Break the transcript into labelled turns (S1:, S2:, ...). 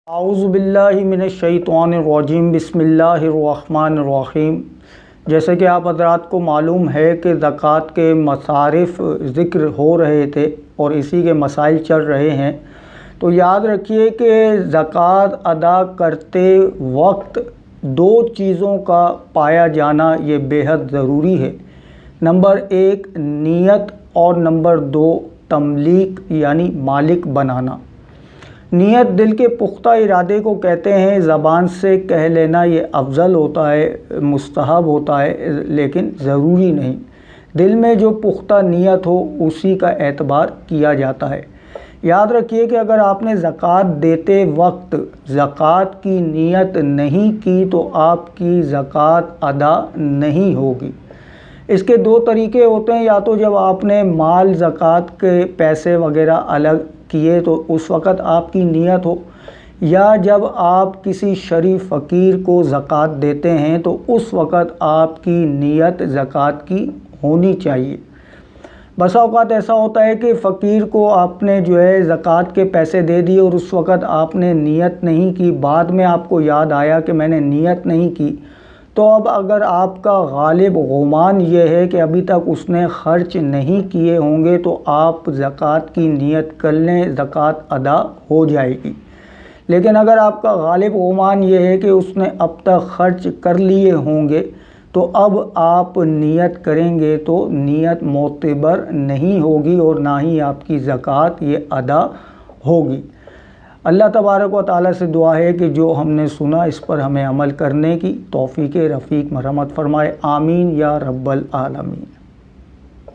S1: आऊज़ुबिल्लाहि मिनश्शैतानिर्रजीम बिस्मिल्लाहिर्रहमानिर्रहीम। जैसे कि आप हज़रात को मालूम है कि ज़कात के मसारिफ़ ज़िक्र हो रहे थे और इसी के मसाइल चल रहे हैं, तो याद रखिए कि ज़कात अदा करते वक्त दो चीज़ों का पाया जाना ये बेहद ज़रूरी है। नंबर एक नीयत और नंबर दो तमलीक यानी मालिक बनाना। नीयत दिल के पुख्ता इरादे को कहते हैं। ज़बान से कह लेना ये अफजल होता है, मुस्तहब होता है, लेकिन ज़रूरी नहीं। दिल में जो पुख्ता नीयत हो उसी का एतबार किया जाता है। याद रखिए कि अगर आपने ज़कात देते वक्त ज़कात की नीयत नहीं की तो आपकी ज़कात अदा नहीं होगी। इसके दो तरीके होते हैं, या तो जब आपने माल ज़कात के पैसे वगैरह अलग किए तो उस वक़्त आपकी नीयत हो, या जब आप किसी शरीफ फ़कीर को ज़कात देते हैं तो उस वक़्त आपकी नीयत ज़कात की होनी चाहिए। बसा औक़ात ऐसा होता है कि फ़कीर को आपने जो है ज़कात के पैसे दे दिए और उस वक़्त आपने नीयत नहीं की, बाद में आपको याद आया कि मैंने नीयत नहीं की, तो अब अगर आपका गालिब गुमान ये है कि अभी तक उसने ख़र्च नहीं किए होंगे तो आप ज़कात की नीयत कर लें, ज़कात अदा हो जाएगी। लेकिन अगर आपका गालिब गुमान ये है कि उसने अब तक ख़र्च कर लिए होंगे तो अब आप नीयत करेंगे तो नीयत मोतबर नहीं होगी और ना ही आपकी ज़कात ये अदा होगी। अल्लाह तबारक व तआला से दुआ है कि जो हमने सुना इस पर हमें अमल करने की तौफ़ीक़ रफ़ीक मरहमत फ़रमाए। आमीन या रब्बल आलमीन।